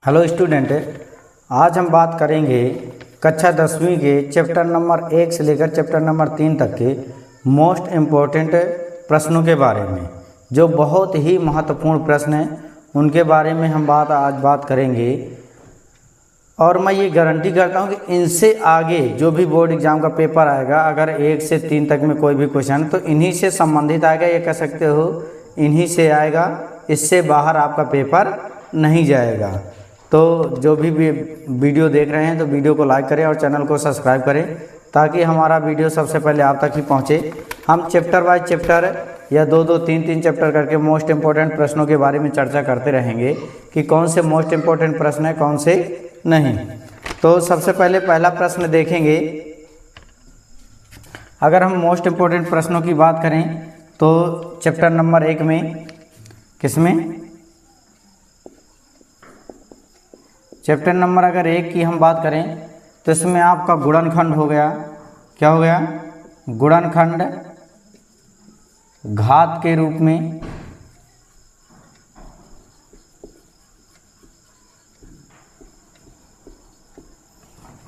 Hello student, आज हम बात करेंगे कक्षा 10वीं के चैप्टर नंबर 1 से लेकर चैप्टर नंबर 3 तक के मोस्ट इम्पोर्टेंट प्रश्नों के बारे में। जो बहुत ही महत्वपूर्ण प्रश्न हैं उनके बारे में हम आज बात करेंगे। और मैं ये गारंटी करता हूँ कि इनसे आगे जो भी बोर्ड एग्ज़ाम का पेपर आएगा, अगर 1 से 3 तक में कोई भी क्वेश्चन तो इन्हीं से संबंधित आएगा, ये कह सकते हो इन्हीं से आएगा। इससे बाहर आपका पेपर नहीं जाएगा। तो जो भी वीडियो देख रहे हैं तो वीडियो को लाइक करें और चैनल को सब्सक्राइब करें ताकि हमारा वीडियो सबसे पहले आप तक ही पहुंचे। हम चैप्टर बाय चैप्टर या 2-2, 3-3 चैप्टर करके मोस्ट इम्पोर्टेंट प्रश्नों के बारे में चर्चा करते रहेंगे कि कौन से मोस्ट इम्पोर्टेंट प्रश्न है, कौन से नहीं। तो सबसे पहले पहला प्रश्न देखेंगे। अगर हम मोस्ट इम्पोर्टेंट प्रश्नों की बात करें तो चैप्टर नंबर 1 में, किसमें, चैप्टर नंबर अगर 1 की हम बात करें तो इसमें आपका गुणनखंड हो गया। क्या हो गया? गुणनखंड घात के रूप में।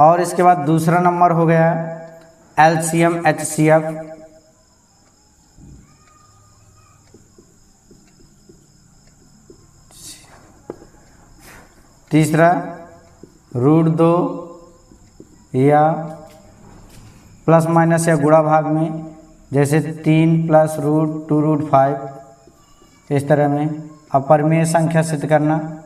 और इसके बाद दूसरा नंबर हो गया एलसीएम एचसीएफ। तीसरा √2 या प्लस माइनस या गुणा भाग में, जैसे 3 + √2√5 इस तरह में अपरिमेय संख्या सिद्ध करना।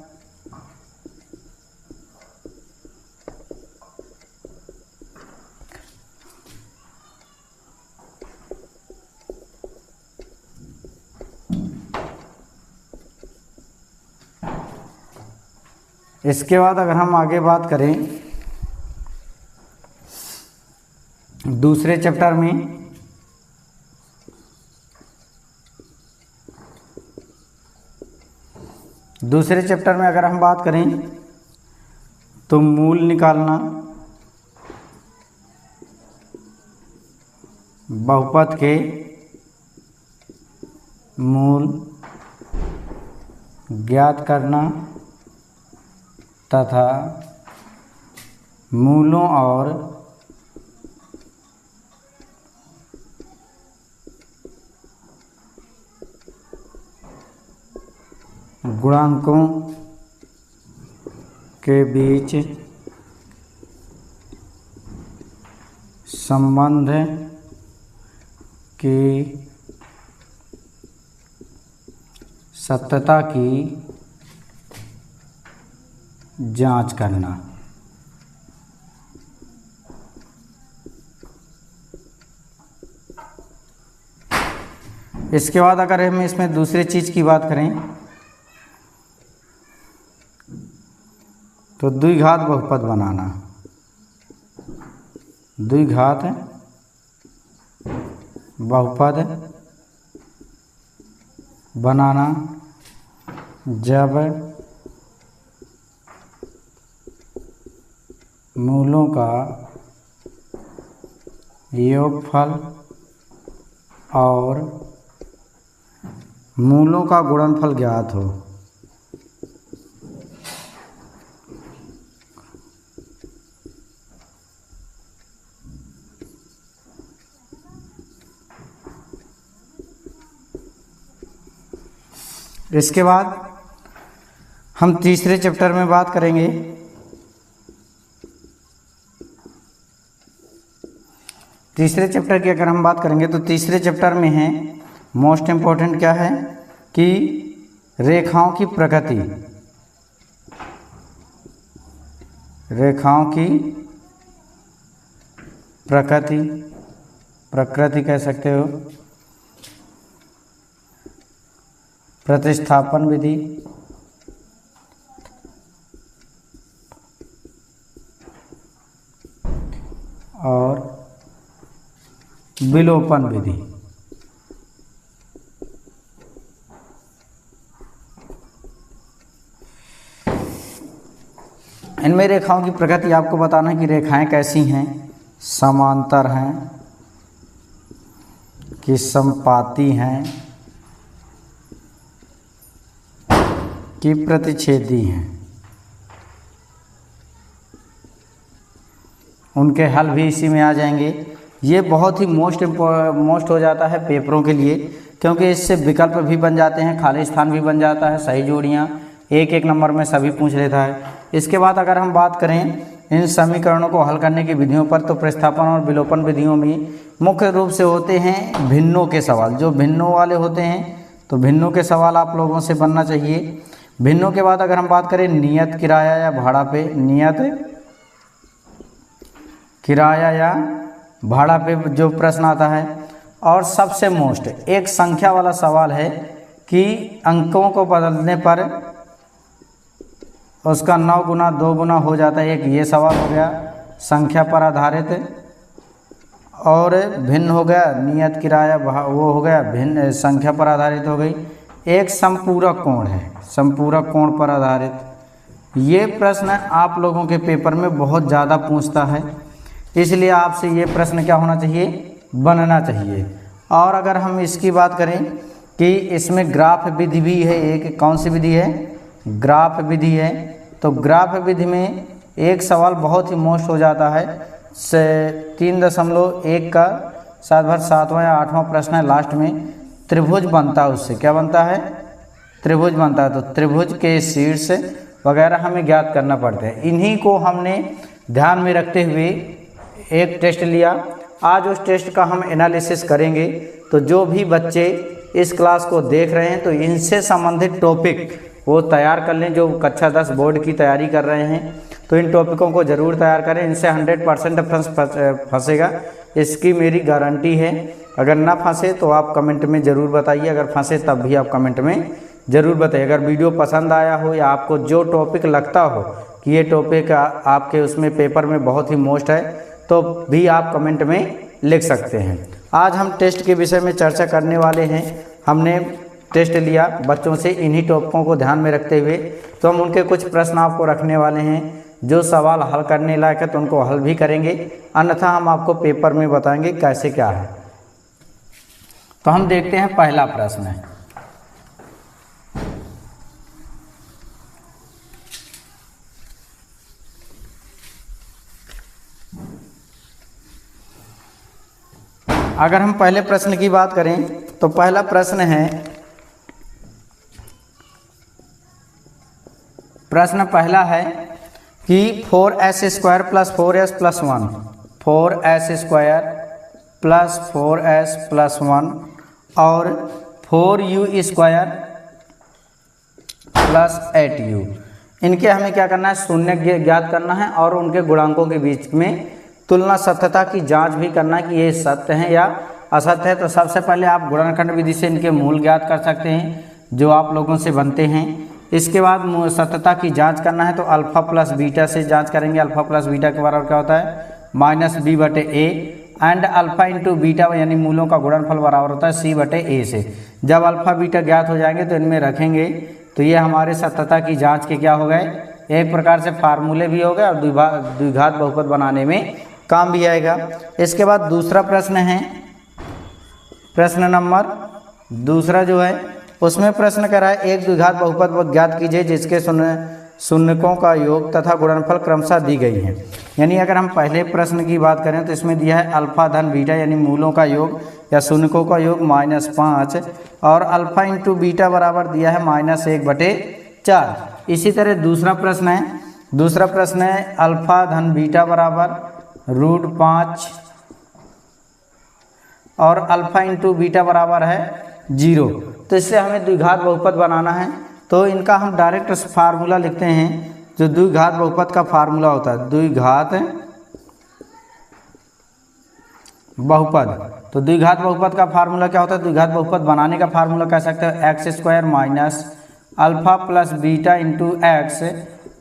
इसके बाद अगर हम आगे बात करें दूसरे चैप्टर में, अगर हम बात करें तो मूल निकालना, बहुपद के मूल ज्ञात करना तथा मूलों और गुणांकों के बीच संबंध की सत्यता की जांच करना। इसके बाद अगर हम इसमें दूसरी चीज़ की बात करें तो द्विघात बहुपद बनाना। द्विघात बहुपद बनाना जब मूलों का योगफल और मूलों का गुणनफल ज्ञात हो। इसके बाद हम तीसरे चैप्टर में बात करेंगे। तीसरे चैप्टर की अगर हम बात करेंगे तो तीसरे चैप्टर में है मोस्ट इम्पोर्टेंट क्या है कि रेखाओं की प्रकृति। रेखाओं की प्रकृति कह सकते हो, प्रतिस्थापन विधि और विलोपन विधि। इनमें रेखाओं की प्रकृति आपको बताना है कि रेखाएं कैसी हैं, समांतर हैं कि समपाती हैं कि प्रतिच्छेदी हैं। उनके हल भी इसी में आ जाएंगे। ये बहुत ही मोस्ट हो जाता है पेपरों के लिए, क्योंकि इससे विकल्प भी बन जाते हैं, खाली स्थान भी बन जाता है, सही जोड़ियाँ एक एक नंबर में सभी पूछ लेता है। इसके बाद अगर हम बात करें इन समीकरणों को हल करने की विधियों पर, तो प्रतिस्थापन और विलोपन विधियों में मुख्य रूप से होते हैं भिन्नों के सवाल। जो भिन्नों वाले होते हैं तो भिन्नों के सवाल आप लोगों से बनना चाहिए। भिन्नों के बाद अगर हम बात करें नियत किराया या भाड़ा पे, नियत किराया या भाड़ा पे जो प्रश्न आता है, और सबसे मोस्ट एक संख्या वाला सवाल है कि अंकों को बदलने पर उसका 9 गुना 2 गुना हो जाता है। एक ये सवाल हो गया संख्या पर आधारित, और भिन्न हो गया नियत किराया, वो हो गया भिन्न संख्या पर आधारित हो गई। एक संपूरक कोण है, संपूरक कोण पर आधारित। ये प्रश्न आप लोगों के पेपर में बहुत ज़्यादा पूछता है, इसलिए आपसे ये प्रश्न क्या होना चाहिए, बनना चाहिए। और अगर हम इसकी बात करें कि इसमें ग्राफ विधि भी है, एक कौन सी विधि है, ग्राफ विधि है। तो ग्राफ विधि में एक सवाल बहुत ही मोस्ट हो जाता है, 3.1 का सात भर 7वां या 8वां प्रश्न है, लास्ट में त्रिभुज बनता है, उससे क्या बनता है, त्रिभुज बनता है। तो त्रिभुज के शीर्ष वगैरह हमें ज्ञात करना पड़ते हैं। इन्हीं को हमने ध्यान में रखते हुए एक टेस्ट लिया। आज उस टेस्ट का हम एनालिसिस करेंगे। तो जो भी बच्चे इस क्लास को देख रहे हैं तो इनसे संबंधित टॉपिक वो तैयार कर लें। जो कक्षा 10 बोर्ड की तैयारी कर रहे हैं तो इन टॉपिकों को ज़रूर तैयार करें, इनसे 100% फंसेगा, इसकी मेरी गारंटी है। अगर ना फंसे तो आप कमेंट में ज़रूर बताइए, अगर फंसे तब भी आप कमेंट में ज़रूर बताइए। अगर वीडियो पसंद आया हो या आपको जो टॉपिक लगता हो कि ये टॉपिक आपके उसमें पेपर में बहुत ही मोस्ट है, तो भी आप कमेंट में लिख सकते हैं। आज हम टेस्ट के विषय में चर्चा करने वाले हैं। हमने टेस्ट लिया बच्चों से इन्हीं टॉपिकों को ध्यान में रखते हुए, तो हम उनके कुछ प्रश्न आपको रखने वाले हैं। जो सवाल हल करने लायक है तो उनको हल भी करेंगे, अन्यथा हम आपको पेपर में बताएंगे कैसे क्या है। तो हम देखते हैं पहला प्रश्न है। अगर हम पहले प्रश्न की बात करें तो पहला प्रश्न है, प्रश्न पहला है कि 4s² plus 4s plus 1, 4s² plus 4s plus 1 और 4u² प्लस 8u, इनके हमें क्या करना है, शून्य ज्ञात करना है और उनके गुणांकों के बीच में तुलना सत्यता की जांच भी करना कि ये सत्य है या असत्य है। तो सबसे पहले आप गुणनखंड विधि से इनके मूल ज्ञात कर सकते हैं जो आप लोगों से बनते हैं। इसके बाद सत्यता की जांच करना है तो अल्फ़ा प्लस बीटा से जांच करेंगे। अल्फ़ा प्लस बीटा के बराबर क्या होता है, -b/a and alpha into beta यानी मूलों का गुणनफल बराबर होता है c/a से। जब अल्फ़ा बीटा ज्ञात हो जाएंगे तो इनमें रखेंगे तो ये हमारे सत्यता की जाँच के क्या हो गए, एक प्रकार से फार्मूले भी हो गए और द्विघात बहुपद बनाने में काम भी आएगा। इसके बाद दूसरा प्रश्न है, प्रश्न नंबर दूसरा जो है उसमें प्रश्न कर रहा है, एक द्विघात बहुपद ज्ञात कीजिए जिसके शून्यकों का योग तथा गुणनफल क्रमशः दी गई है। यानी अगर हम पहले प्रश्न की बात करें तो इसमें दिया है अल्फ़ा धन बीटा यानी मूलों का योग या शून्यकों का योग -5 और अल्फ़ा इंटू बीटा बराबर दिया है -1/4। इसी तरह दूसरा प्रश्न है अल्फ़ा धन बीटा बराबर √5 और अल्फ़ा इंटू बीटा बराबर है 0। तो इससे हमें द्विघात बहुपद बनाना है तो इनका हम डायरेक्ट फार्मूला लिखते हैं। जो द्विघात बहुपद का फार्मूला होता है द्विघात बहुपद, तो द्विघात बहुपद का फार्मूला क्या होता है, द्विघात बहुपद बनाने का फार्मूला कह सकते हैं x² minus alpha plus beta into x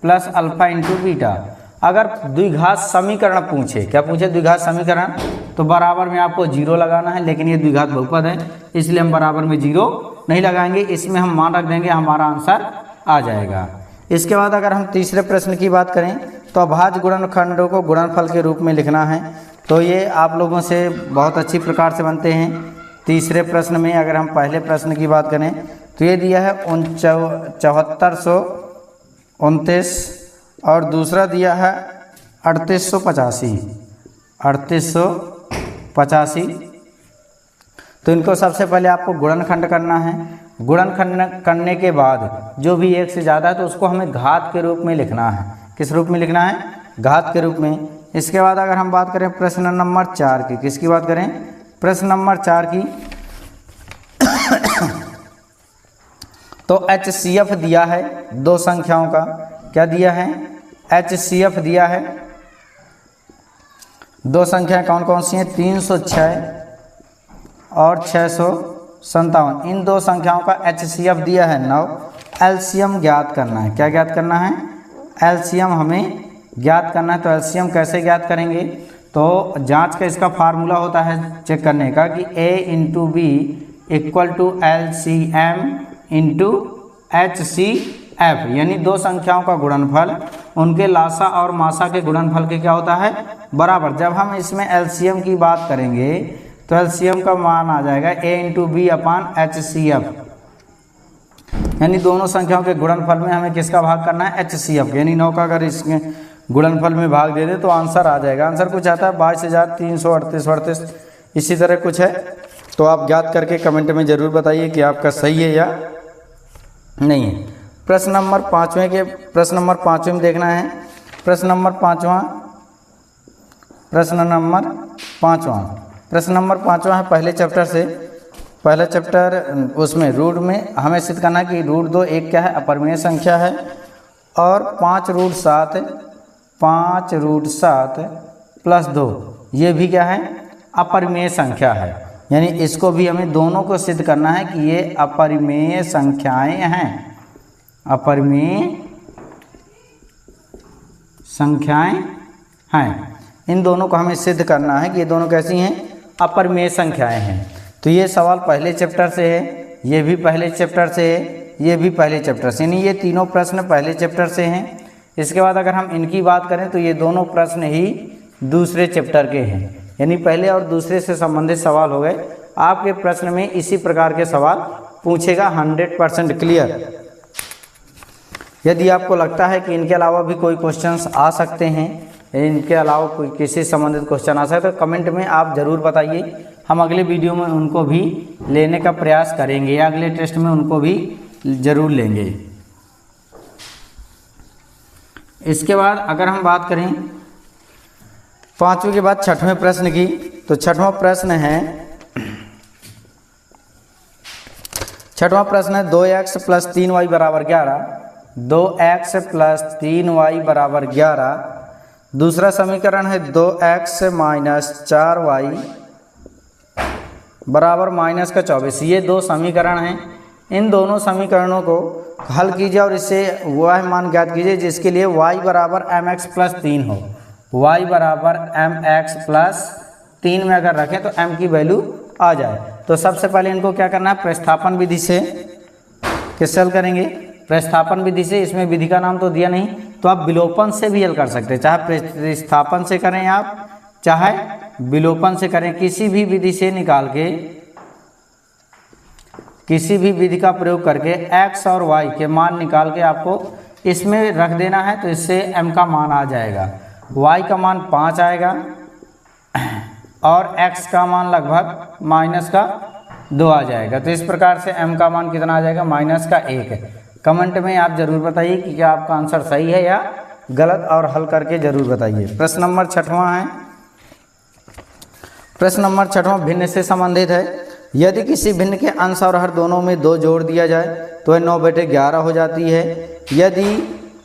plus alpha into beta. अगर द्विघात समीकरण पूछे, क्या पूछे, द्विघात समीकरण, तो बराबर में आपको 0 लगाना है, लेकिन ये द्विघात बहुपद है इसलिए हम बराबर में 0 नहीं लगाएंगे, इसमें हम मान रख देंगे, हमारा आंसर आ जाएगा। इसके बाद अगर हम तीसरे प्रश्न की बात करें तो अभाज्य गुणनखंडों को गुणनफल के रूप में लिखना है। तो ये आप लोगों से बहुत अच्छी प्रकार से बनते हैं। तीसरे प्रश्न में अगर हम पहले प्रश्न की बात करें तो ये दिया है 7429 और दूसरा दिया है 3885। 3885। तो इनको सबसे पहले आपको गुणनखंड करना है। गुणनखंड करने के बाद जो भी एक से ज़्यादा है तो उसको हमें घात के रूप में लिखना है। किस रूप में लिखना है? घात के रूप में। इसके बाद अगर हम बात करें प्रश्न नंबर 4 की, किसकी बात करें? प्रश्न नंबर 4 की, तो HCF दिया है दो संख्याओं का। क्या दिया है? HCF दिया है। दो संख्याएं कौन कौन सी हैं? 306 और 657। इन दो संख्याओं का HCF दिया है 9। LCM ज्ञात करना है। क्या ज्ञात करना है? LCM हमें ज्ञात करना है। तो LCM कैसे ज्ञात करेंगे? तो जांच का इसका फार्मूला होता है चेक करने का कि A into B equal to LCM into HCF, यानी दो संख्याओं का गुणनफल उनके लासा और मासा के गुणनफल के क्या होता है? बराबर। जब हम इसमें LCM की बात करेंगे तो LCM का मान आ जाएगा A into B upon HCF, यानी दोनों संख्याओं के गुणनफल में हमें किसका भाग करना है? HCF, यानी 9 का अगर इसके गुणनफल में भाग दे दे तो आंसर आ जाएगा। आंसर कुछ आता है 22,338। इसी तरह कुछ है तो आप ज्ञात करके कमेंट में ज़रूर बताइए कि आपका सही है या नहीं है। प्रश्न नंबर 5वें में देखना है। प्रश्न नंबर 5वां है पहले चैप्टर से। पहला चैप्टर उसमें रूट में हमें सिद्ध करना है कि रूट 2 एक क्या है? अपरिमेय संख्या है। और 5 रूट 7 प्लस 2 ये भी क्या है? अपरिमेय संख्या है। यानी इसको भी हमें दोनों को सिद्ध करना है कि ये अपरिमेय संख्याएं हैं। अपरिमेय संख्याएं हैं। इन दोनों को हमें सिद्ध करना है कि ये दोनों कैसी हैं? अपरिमेय संख्याएं हैं। तो ये सवाल पहले चैप्टर से है, ये भी पहले चैप्टर से है, ये भी पहले चैप्टर से, यानी ये तीनों प्रश्न पहले चैप्टर से हैं। इसके बाद अगर हम इनकी बात करें तो ये दोनों प्रश्न ही दूसरे चैप्टर के हैं, यानी पहले और दूसरे से संबंधित सवाल हो गए। आपके प्रश्न में इसी प्रकार के सवाल पूछेगा 100% क्लियर। यदि आपको लगता है कि इनके अलावा भी कोई क्वेश्चंस आ सकते हैं, इनके अलावा कोई किसी संबंधित क्वेश्चन आ सकता है तो कमेंट में आप ज़रूर बताइए। हम अगले वीडियो में उनको भी लेने का प्रयास करेंगे या अगले टेस्ट में उनको भी ज़रूर लेंगे। इसके बाद अगर हम बात करें 5वें के बाद 6वें प्रश्न की, तो 6वां प्रश्न है 2x प्लस 3y बराबर 11। 2x प्लस 3y बराबर 11। दूसरा समीकरण है 2x माइनस 4y बराबर माइनस का 24। ये दो समीकरण हैं। इन दोनों समीकरणों को हल कीजिए और इससे वह मान ज्ञात कीजिए जिसके लिए y बराबर mx प्लस 3 हो। y बराबर mx प्लस 3 में अगर रखें तो m की वैल्यू आ जाए। तो सबसे पहले इनको क्या करना है? प्रतिस्थापन विधि से किससे हल करेंगे? प्रतिस्थापन विधि से। इसमें विधि का नाम तो दिया नहीं, तो आप विलोपन से भी हल कर सकते हैं। चाहे प्रतिस्थापन से करें आप, चाहे विलोपन से करें, किसी भी विधि से निकाल के, किसी भी विधि का प्रयोग करके x और y के मान निकाल के आपको इसमें रख देना है। तो इससे m का मान आ जाएगा। y का मान 5 आएगा और x का मान लगभग माइनस का 2 आ जाएगा। तो इस प्रकार से m का मान कितना आ जाएगा? माइनस का 1। कमेंट में आप ज़रूर बताइए कि क्या आपका आंसर सही है या गलत, और हल करके ज़रूर बताइए। प्रश्न नंबर 6वां है। प्रश्न नंबर 6वां भिन्न से संबंधित है। यदि किसी भिन्न के अंश और हर दोनों में 2 जोड़ दिया जाए तो वह 9/11 हो जाती है। यदि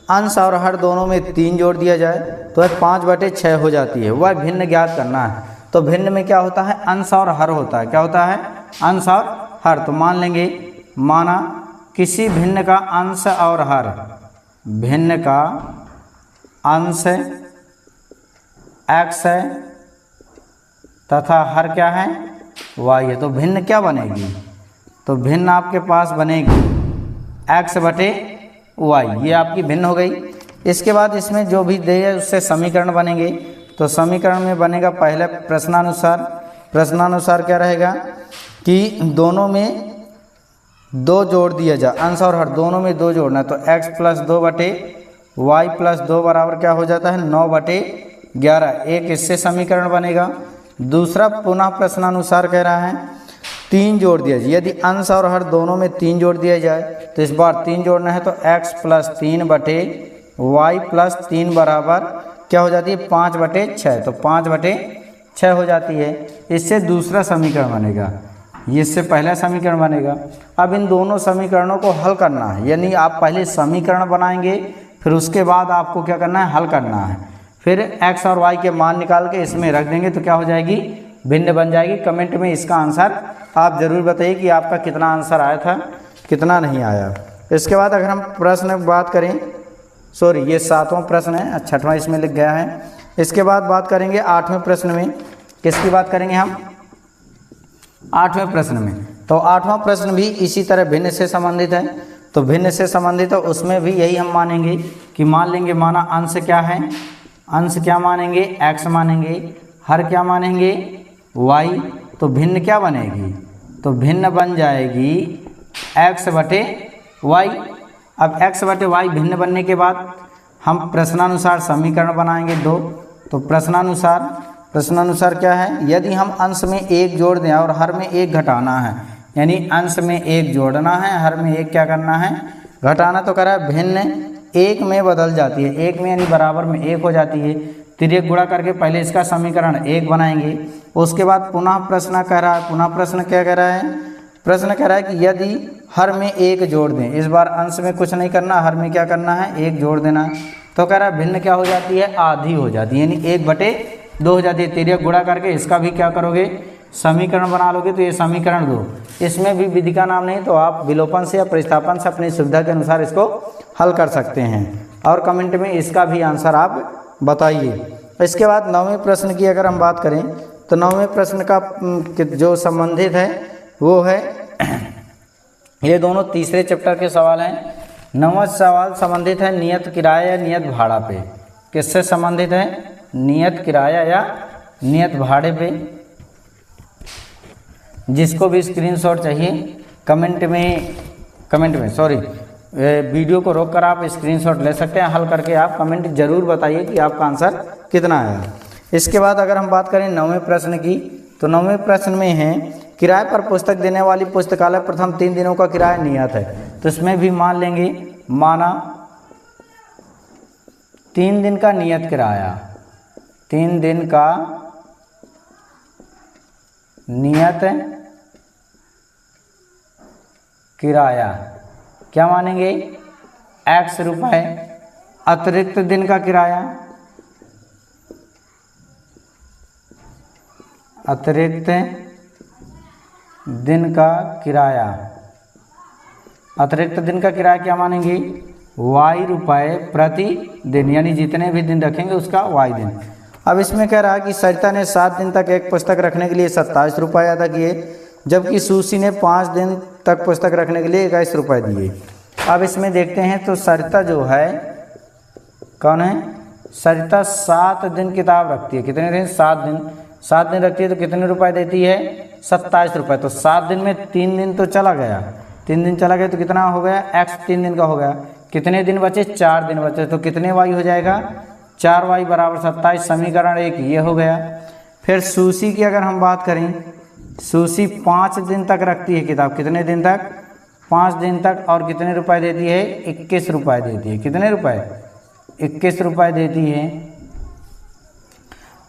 अंश और हर दोनों में 3 जोड़ दिया जाए तो वह 5/6 हो जाती है। वह भिन्न ज्ञात करना है। तो भिन्न में क्या होता है? अंश और हर होता है। क्या होता है? अंश और हर। तो मान लेंगे, माना किसी भिन्न का अंश और हर, भिन्न का अंश x है तथा हर क्या है? y है। तो भिन्न क्या बनेगी? तो भिन्न आपके पास बनेगी x/y। ये आपकी भिन्न हो गई। इसके बाद इसमें जो भी दे है उससे समीकरण बनेंगे। तो समीकरण में बनेगा पहले प्रश्नानुसार क्या रहेगा कि दोनों में 2 जोड़ दिया जाए, अंश और हर दोनों में 2 जोड़ना है। तो x प्लस 2/y प्लस 2 बराबर क्या हो जाता है? 11, एक इससे समीकरण बनेगा। दूसरा पुनः प्रश्नानुसार कह रहा है 3 जोड़ दिया जाए, यदि अंश और हर दोनों में 3 जोड़ दिया जाए तो इस बार 3 जोड़ना है तो x प्लस 3 बटे वाई प्लस 3 बराबर क्या हो जाती है 5/6, तो 5/6 हो जाती है। इससे दूसरा समीकरण बनेगा, इससे पहला समीकरण बनेगा। अब इन दोनों समीकरणों को हल करना है, यानी आप पहले समीकरण बनाएंगे फिर उसके बाद आपको क्या करना है, हल करना है। फिर x और y के मान निकाल के इसमें रख देंगे तो क्या हो जाएगी, भिन्न बन जाएगी। कमेंट में इसका आंसर आप ज़रूर बताइए कि आपका कितना आंसर आया था, कितना नहीं आया। इसके बाद अगर हम प्रश्न की बात करें, सॉरी ये 7वां प्रश्न है, 6वां इसमें लिख गया है। इसके बाद बात करेंगे 8वें प्रश्न में, किसकी बात करेंगे हम 8वें प्रश्न में। तो 8वां प्रश्न भी इसी तरह भिन्न से संबंधित है। तो भिन्न से संबंधित है उसमें भी यही हम मानेंगे कि मान लेंगे, माना अंश क्या है, अंश क्या मानेंगे x मानेंगे, हर क्या मानेंगे y, तो भिन्न क्या बनेगी, तो भिन्न बन जाएगी x/y। अब x/y भिन्न बनने के बाद हम प्रश्नानुसार समीकरण बनाएंगे 2। तो प्रश्नानुसार क्या है, यदि हम अंश में 1 जोड़ दें और हर में 1 घटाना है, यानी अंश में 1 जोड़ना है, हर में 1 क्या करना है घटाना, तो करा भिन्न 1 में बदल जाती है, 1 में यानी बराबर में 1 हो जाती है। तिर्यक गुणा करके पहले इसका समीकरण 1 बनाएंगे। उसके बाद पुनः प्रश्न कह रहा है, पुनः प्रश्न क्या कह रहा है, प्रश्न कह रहा है कि यदि हर में 1 जोड़ दें, इस बार अंश में कुछ नहीं करना, हर में क्या करना है 1 जोड़ देना, तो कह रहा है भिन्न क्या हो जाती है, आधी हो जाती है, यानी 1/2 हो जाती है। तिर्यक गुणा करके इसका भी क्या करोगे, समीकरण बना लोगे, तो ये समीकरण 2। इसमें भी विधि का नाम नहीं, तो आप विलोपन से या प्रतिस्थापन से अपनी सुविधा के अनुसार इसको हल कर सकते हैं और कमेंट में इसका भी आंसर आप बताइए। इसके बाद 9वें प्रश्न की अगर हम बात करें तो 9वें प्रश्न का जो संबंधित है वो है, ये दोनों तीसरे चैप्टर के सवाल हैं। 9वां सवाल संबंधित है नियत किराया या नियत भाड़ा पे। किससे संबंधित है, नियत किराया या नियत भाड़े पे। जिसको भी स्क्रीनशॉट चाहिए कमेंट में सॉरी वीडियो को रोककर आप स्क्रीनशॉट ले सकते हैं, हल करके आप कमेंट जरूर बताइए कि आपका आंसर कितना आया। इसके बाद अगर हम बात करें 9वें प्रश्न की, तो 9वें प्रश्न में है किराए पर पुस्तक देने वाली पुस्तकालय प्रथम 3 दिनों का किराया नियत है। तो इसमें भी मान लेंगे, माना 3 दिन का नियत किराया, 3 दिन का नियत किराया क्या मानेंगे, x रुपए। अतिरिक्त दिन का किराया, अतिरिक्त दिन का किराया, अतिरिक्त दिन का किराया क्या मानेंगे, y रुपए प्रति दिन, यानी जितने भी दिन रखेंगे उसका y दिन। अब इसमें कह रहा है कि सरिता ने 7 दिन तक एक पुस्तक रखने के लिए 27 रुपये अदा किए, जबकि सुशी ने 5 दिन तक पुस्तक रखने के लिए 21 रुपये दिए। अब इसमें देखते हैं तो सरिता जो है कौन है, सरिता 7 दिन किताब रखती है, कितने दिन, 7 दिन रखती है, तो कितने रुपए देती है, 27 रुपये। तो 7 दिन में 3 दिन तो चला गया, 3 दिन चला गया तो कितना हो गया, x 3 दिन का हो गया। कितने दिन बचे, 4 दिन बचे, तो कितने y हो जाएगा, 4y बराबर 27। समीकरण 1 ये हो गया। फिर सुशी की अगर हम बात करें, सुशी 5 दिन तक रखती है किताब, कितने दिन तक, 5 दिन तक, और कितने रुपए देती है, 21 रुपये देती है। कितने रुपए, 21 रुपये देती है।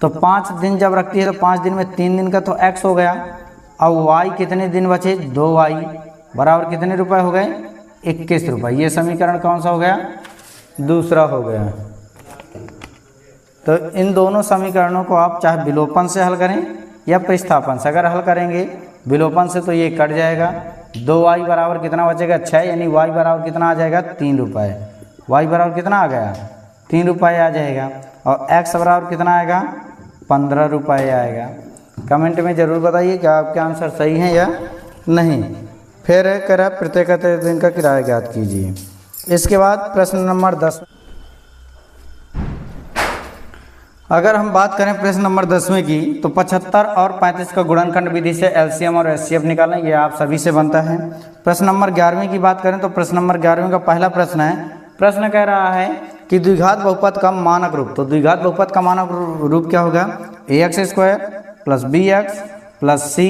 तो 5 दिन जब रखती है तो 5 दिन में 3 दिन का तो x हो गया। अब y कितने दिन बचे, 2y बराबर कितने रुपए हो गए, 21 रुपये। ये समीकरण कौन सा हो गया, दूसरा हो गया। तो इन दोनों समीकरणों को आप चाहे विलोपन से हल करें या प्रतिस्थापन से। अगर हल करेंगे विलोपन से तो ये कट जाएगा, 2y बराबर कितना बचेगा, 6, यानी y बराबर कितना आ जाएगा, 3 रुपये। y बराबर कितना आ गया, 3 रुपये आ जाएगा। और x बराबर कितना आएगा, 15 रुपये आएगा। कमेंट में ज़रूर बताइए कि आपके आंसर सही हैं या नहीं। फिर कह रहा प्रत्येक दिन का किराया ज्ञात कीजिए। इसके बाद प्रश्न नंबर 10, अगर हम बात करें प्रश्न नंबर 10वें की, तो 75 और 35 का गुणनखंड विधि से एलसीएम और एचसीएफ निकालें, ये आप सभी से बनता है। प्रश्न नंबर 11वें की बात करें तो प्रश्न नंबर 11वें का पहला प्रश्न है। प्रश्न कह रहा है कि द्विघात बहुपद का मानक रूप, तो द्विघात बहुपद का मानक रूप क्या होगा, ax² plus bx plus c।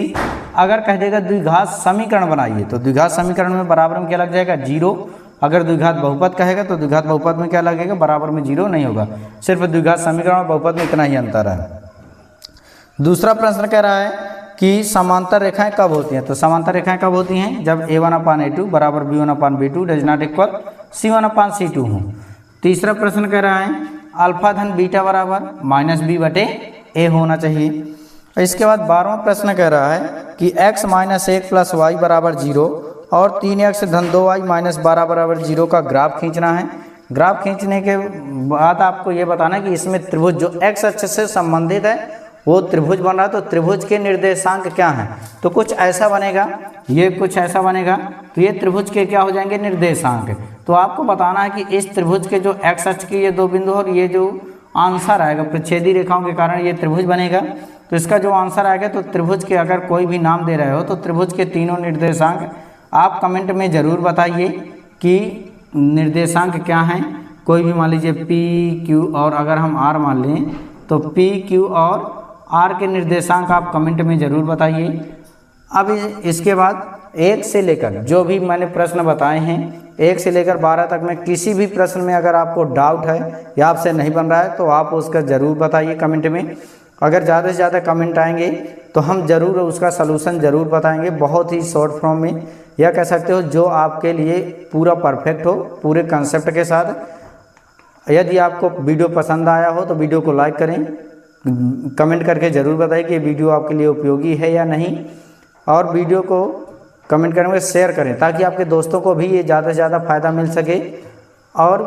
अगर कह देगा द्विघात समीकरण बनाइए तो द्विघात समीकरण में बराबर में क्या लग जाएगा, 0। अगर द्विघात बहुपद कहेगा तो द्विघात बहुपद में क्या लगेगा, बराबर में 0 नहीं होगा। सिर्फ द्विघात समीकरण और बहुपद में इतना ही अंतर है। दूसरा प्रश्न कह रहा है कि समांतर रेखाएं कब होती हैं, तो समांतर रेखाएं कब होती हैं, जब a1/a2 बराबर b1/b2 does not equal c1/c2 हो। तीसरा प्रश्न कह रहा है अल्फा धन बीटा बराबर -b/a होना चाहिए। इसके बाद 12वां प्रश्न कह रहा है कि x - 1 + y बराबर 0 और 3x धन 2y - 12 बराबर 0 का ग्राफ खींचना है। ग्राफ खींचने के बाद आपको ये बताना है कि इसमें त्रिभुज जो x अक्ष से संबंधित है वो त्रिभुज बन रहा है, तो त्रिभुज के निर्देशांक क्या हैं, तो कुछ ऐसा बनेगा, ये कुछ ऐसा बनेगा, तो ये त्रिभुज के क्या हो जाएंगे, निर्देशांक। तो आपको बताना है कि इस त्रिभुज के जो x अक्ष के ये दो बिंदु और ये जो आंसर आएगा प्रतिच्छेदी रेखाओं के कारण ये त्रिभुज बनेगा। तो इसका जो आंसर आएगा, तो त्रिभुज के अगर कोई भी नाम दे रहे हो तो त्रिभुज के तीनों निर्देशांक आप कमेंट में ज़रूर बताइए कि निर्देशांक क्या हैं। कोई भी मान लीजिए p q और अगर हम r मान लें तो p q और r के निर्देशांक आप कमेंट में ज़रूर बताइए। अब इसके बाद 1 से लेकर जो भी मैंने प्रश्न बताए हैं 1 से लेकर 12 तक में किसी भी प्रश्न में अगर आपको डाउट है या आपसे नहीं बन रहा है तो आप उसका ज़रूर बताइए कमेंट में। अगर ज़्यादा से ज़्यादा कमेंट आएंगे तो हम ज़रूर उसका सलूशन ज़रूर बताएंगे, बहुत ही शॉर्ट फॉर्म में, या कह सकते हो जो आपके लिए पूरा परफेक्ट हो पूरे कंसेप्ट के साथ। यदि आपको वीडियो पसंद आया हो तो वीडियो को लाइक करें, कमेंट करके ज़रूर बताएं कि ये वीडियो आपके लिए उपयोगी है या नहीं, और वीडियो को कमेंट करने में शेयर करें ताकि आपके दोस्तों को भी ये ज़्यादा से ज़्यादा फ़ायदा मिल सके। और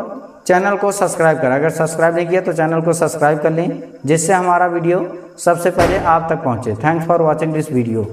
चैनल को सब्सक्राइब करें, अगर सब्सक्राइब नहीं किया तो चैनल को सब्सक्राइब कर लें जिससे हमारा वीडियो सबसे पहले आप तक पहुँचे। Thanks for watching this video.